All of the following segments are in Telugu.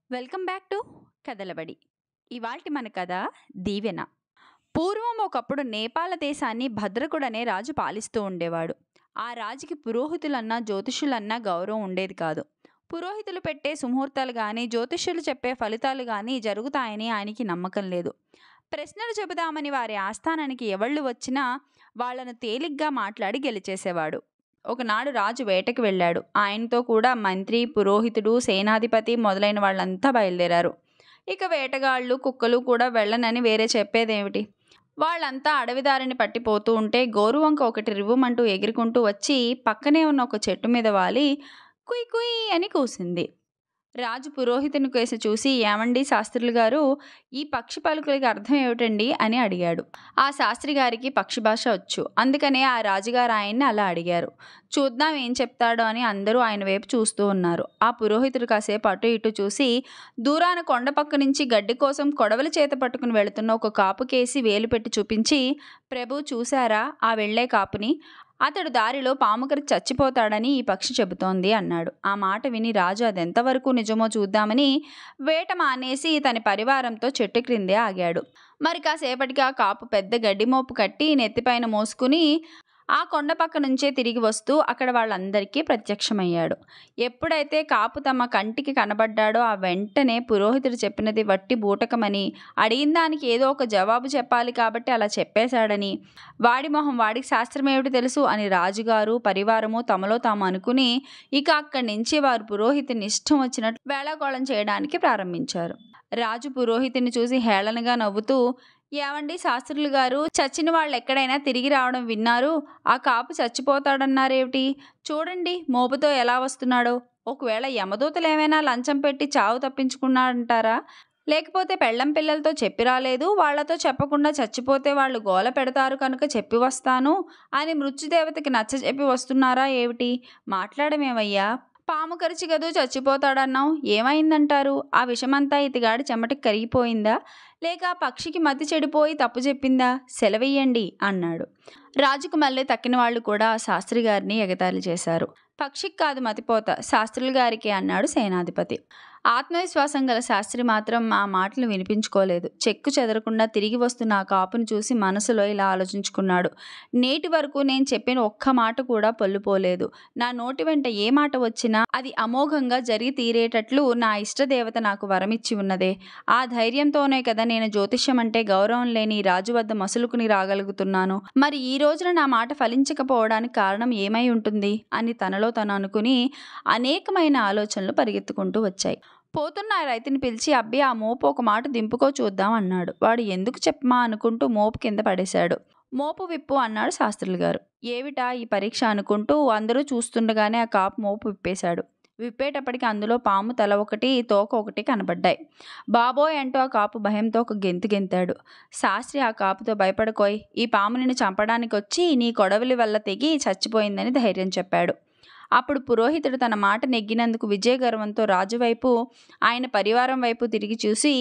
Welcome back to కథలబడి. ఇవాల్టి మన కథ దీవెన. పూర్వం ఒకప్పుడు నేపాల దేశాన్ని భద్రకుడనే రాజు పాలిస్తూ ఉండేవాడు. ఆ రాజుకి పురోహితులన్నా జ్యోతిష్యులన్నా గౌరవం ఉండేది కాదు. పురోహితులు పెట్టే సుముహూర్తాలు కానీ జ్యోతిష్యులు చెప్పే ఫలితాలు కానీ జరుగుతాయని ఆయనకి నమ్మకం లేదు. ప్రశ్నలు చెబుదామని వారి ఆస్థానానికి ఎవళ్ళు వచ్చినా వాళ్లను తేలిగ్గా మాట్లాడి గెలిచేసేవాడు. ఒకనాడు రాజు వేటకి వెళ్ళాడు. ఆయనతో కూడా మంత్రి, పురోహితుడు, సేనాధిపతి మొదలైన వాళ్ళంతా బయలుదేరారు. ఇక వేటగాళ్ళు, కుక్కలు కూడా వెళ్ళనని వేరే చెప్పేదేమిటి? వాళ్ళంతా అడవిదారిని పట్టిపోతూ ఉంటే గోరువంక ఒకటి రివ్వుమంటూ ఎగురుకుంటూ వచ్చి పక్కనే ఉన్న ఒక చెట్టు మీద వాలి కుయ్ కుయ్ అని కూసింది. రాజు పురోహితుని కేసి చూసి, ఏమండి శాస్త్రులు గారు, ఈ పక్షి పలుకులకి అర్థం ఏమిటండి అని అడిగాడు. ఆ శాస్త్రి గారికి పక్షి భాష వచ్చు. అందుకనే ఆ రాజుగారు ఆయన్ని అలా అడిగారు. చూద్దాం ఏం చెప్తాడో అని అందరూ ఆయన వైపు చూస్తూ ఉన్నారు. ఆ పురోహితుడు కాసేపు అటు ఇటు చూసి దూరాన కొండ పక్క నుంచి గడ్డి కోసం కొడవలి చేత పట్టుకుని వెళుతున్న ఒక కాపుకేసి వేలు పెట్టి చూపించి, ప్రభు చూశారా ఆ వెళ్లే కాపుని? అతడు దారిలో పాముకరికి చచ్చిపోతాడని ఈ పక్షి చెబుతోంది అన్నాడు. ఆ మాట విని రాజు అదెంతవరకు నిజమో చూద్దామని వేట మానేసి తన పరివారంతో చెట్టు క్రిందే ఆగాడు. మరి కాసేపటికి ఆ కాపు పెద్ద గడ్డి మోపు కట్టి నెత్తిపైన మోసుకుని ఆ కొండ పక్క నుంచే తిరిగి వస్తూ అక్కడ వాళ్ళందరికీ ప్రత్యక్షమయ్యాడు. ఎప్పుడైతే కాపు తమ కంటికి కనబడ్డాడో ఆ వెంటనే పురోహితుడు చెప్పినది వట్టి బూటకమని, అడిగిన దానికి ఏదో ఒక జవాబు చెప్పాలి కాబట్టి అలా చెప్పేశాడని, వాడి మొహం వాడికి శాస్త్రం ఏమిటి తెలుసు అని రాజుగారు పరివారము తమలో తాము అనుకుని ఇక అక్కడి నుంచి వారు పురోహితుని ఇష్టం వచ్చినట్టు వేళాకోళం చేయడానికి ప్రారంభించారు. రాజు పురోహితుని చూసి హేళనగా నవ్వుతూ, ఏమండి శాస్త్రులు గారు, చచ్చిన వాళ్ళు ఎక్కడైనా తిరిగి రావడం విన్నారు? ఆ కాపు చచ్చిపోతాడన్నారేమిటి? చూడండి మోపుతో ఎలా వస్తున్నాడో. ఒకవేళ యమదూతలు ఏమైనా లంచం పెట్టి చావు తప్పించుకున్నాడంటారా? లేకపోతే పెళ్ళం పిల్లలతో చెప్పి రాలేదు, వాళ్లతో చెప్పకుండా చచ్చిపోతే వాళ్ళు గోల పెడతారు కనుక చెప్పి వస్తాను అని మృత్యుదేవతకి నచ్చ చెప్పి వస్తున్నారా ఏమిటి? మాట్లాడమేమయ్యా? పాము కరిచి గదు చచ్చిపోతాడన్నావు, ఏమైందంటారు? ఆ విషమంతా ఇతగాడి చెమటకి కరిగిపోయిందా, లేక ఆ పక్షికి మతి చెడిపోయి తప్పు చెప్పిందా? సెలవెయ్యండి అన్నాడు. రాజుకు మళ్ళీ తక్కిన వాళ్ళు కూడా ఆ శాస్త్రి గారిని ఎగతాళి చేశారు. పక్షికి కాదు మతిపోత, శాస్త్రుల గారికి అన్నాడు సేనాధిపతి. ఆత్మవిశ్వాసం గల శాస్త్రి మాత్రం ఆ మాటలు వినిపించుకోలేదు. చెక్కు చెదరకుండా తిరిగి వస్తున్న ఆ కాపుని చూసి మనసులో ఇలా ఆలోచించుకున్నాడు. నేటి వరకు నేను చెప్పిన ఒక్క మాట కూడా పొల్లుపోలేదు. నా నోటి వెంట ఏ మాట వచ్చినా అది అమోఘంగా జరిగి తీరేటట్లు నా ఇష్టదేవత నాకు వరమిచ్చి ఉన్నదే. ఆ ధైర్యంతోనే కదా నేను జ్యోతిష్యం అంటే గౌరవం లేని రాజు వద్ద మసులుకుని రాగలుగుతున్నాను. మరి ఈ రోజున నా మాట ఫలించకపోవడానికి కారణం ఏమై ఉంటుంది అని తనలో తను అనుకుని అనేకమైన ఆలోచనలు పరిగెత్తుకుంటూ వచ్చాయి. పోతున్న ఆ రైతుని పిలిచి, అబ్బి ఆ మోపు ఒక మాట దింపుకో చూద్దాం అన్నాడు. వాడు ఎందుకు చెప్పమా అనుకుంటూ మోపు కింద పడేశాడు. మోపు విప్పు అన్నాడు శాస్త్రులు గారు. ఏమిటా ఈ పరీక్ష అనుకుంటూ అందరూ చూస్తుండగానే ఆ కాపు మోపు విప్పేశాడు. విప్పేటప్పటికి అందులో పాము తల ఒకటి, తోక ఒకటి కనబడ్డాయి. బాబోయ్ అంటూ ఆ కాపు భయంతో ఒక గెంతు గెంతాడు. శాస్త్రి ఆ కాపుతో, భయపడకోయ్, ఈ పాము నిన్ను చంపడానికి వచ్చి నీ కొడవలి వల్ల తెగి చచ్చిపోయిందని ధైర్యం చెప్పాడు. అప్పుడు పురోహితుడు తన మాట నెగ్గినందుకు విజయగర్వంతో రాజువైపు, ఆయన పరివారం వైపు తిరిగి చూసి,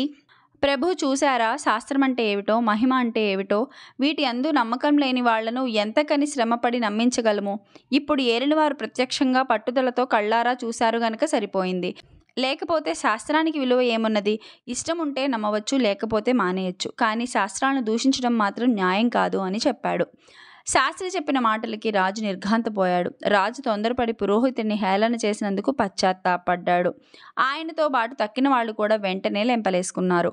ప్రభు చూశారా శాస్త్రం అంటే ఏమిటో, మహిమ అంటే ఏమిటో? వీటి అందు నమ్మకం లేని వాళ్లను ఎంతకని శ్రమపడి నమ్మించగలము? ఇప్పుడు ఏలినవారు ప్రత్యక్షంగా పట్టుదలతో కళ్ళారా చూశారు గనక సరిపోయింది. లేకపోతే శాస్త్రానికి విలువ ఏమున్నది? ఇష్టం ఉంటే నమ్మవచ్చు, లేకపోతే మానేయచ్చు. కానీ శాస్త్రాలను దూషించడం మాత్రం న్యాయం కాదు అని చెప్పాడు. శాస్త్రి చెప్పిన మాటలకి రాజు నిర్ఘాంతపోయాడు. రాజు తొందరపడి పురోహితుడిని హేళన చేసినందుకు పశ్చాత్తాపడ్డాడు. ఆయనతో పాటు తక్కిన వాళ్ళు కూడా వెంటనే లెంపలేసుకున్నారు.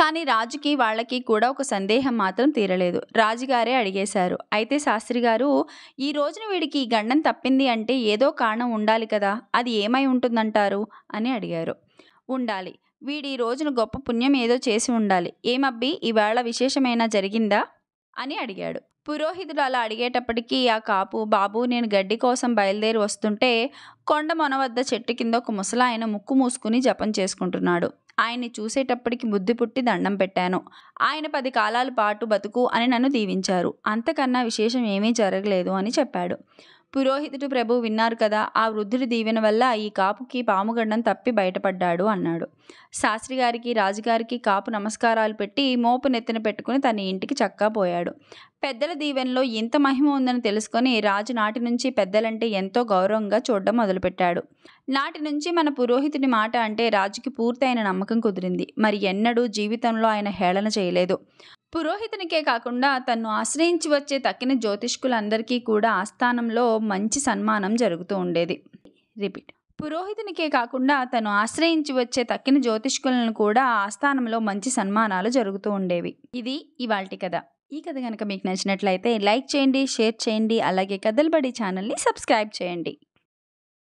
కానీ రాజుకి వాళ్ళకి కూడా ఒక సందేహం మాత్రం తీరలేదు. రాజుగారే అడిగేశారు, అయితే శాస్త్రి గారు, ఈ రోజున వీడికి ఈ గండం తప్పింది అంటే ఏదో కారణం ఉండాలి కదా, అది ఏమై ఉంటుందంటారు అని అడిగారు. ఉండాలి, వీడి ఈ రోజున గొప్ప పుణ్యం ఏదో చేసి ఉండాలి. ఏమబ్బి ఈవేళ విశేషమైనా జరిగిందా అని అడిగాడు. పురోహితుడు అలా అడిగేటప్పటికీ ఆ కాపు, బాబు నేను గడ్డి కోసం బయలుదేరి వస్తుంటే కొండ మొన వద్ద చెట్టు కింద ఒక ముసలాయన ముక్కు మూసుకుని జపం చేసుకుంటున్నాడు. ఆయన్ని చూసేటప్పటికి బుద్ధి పుట్టి దండం పెట్టాను. ఆయన 10 కాలాల పాటు బతుకు అని నన్ను దీవించారు. అంతకన్నా విశేషం ఏమీ జరగలేదు అని చెప్పాడు. పురోహితుడు, ప్రభు విన్నారు కదా, ఆ వృద్ధుడి దీవెన వల్ల ఈ కాపుకి పాముగండం తప్పి బయటపడ్డాడు అన్నాడు. శాస్త్రి గారికి రాజుగారికి కాపు నమస్కారాలు పెట్టి మోపు నెత్తిన పెట్టుకుని తన ఇంటికి చక్కా పోయాడు. పెద్దల దీవెనలో ఇంత మహిమ ఉందని తెలుసుకొని రాజు నాటి నుంచి పెద్దలంటే ఎంతో గౌరవంగా చూడడం మొదలుపెట్టాడు. నాటి నుంచి మన పురోహితుడి మాట అంటే రాజుకి పూర్తయిన నమ్మకం కుదిరింది. మరి ఎన్నడూ జీవితంలో ఆయన హేళన చేయలేదు. పురోహితునికే కాకుండా తన్ను ఆశ్రయించి వచ్చే తక్కిన జ్యోతిష్కులందరికీ కూడా ఆస్థానంలో మంచి సన్మానం జరుగుతూ ఉండేది. రిపీట్. పురోహితునికే కాకుండా తను ఆశ్రయించి వచ్చే తక్కిన జ్యోతిష్కులను కూడా ఆస్థానంలో మంచి సన్మానాలు జరుగుతూ ఉండేవి. ఇది ఇవాల్టి కథ. ఈ కథ కనుక మీకు నచ్చినట్లయితే లైక్ చేయండి, షేర్ చేయండి, అలాగే కథలబడి ఛానల్ని సబ్స్క్రైబ్ చేయండి.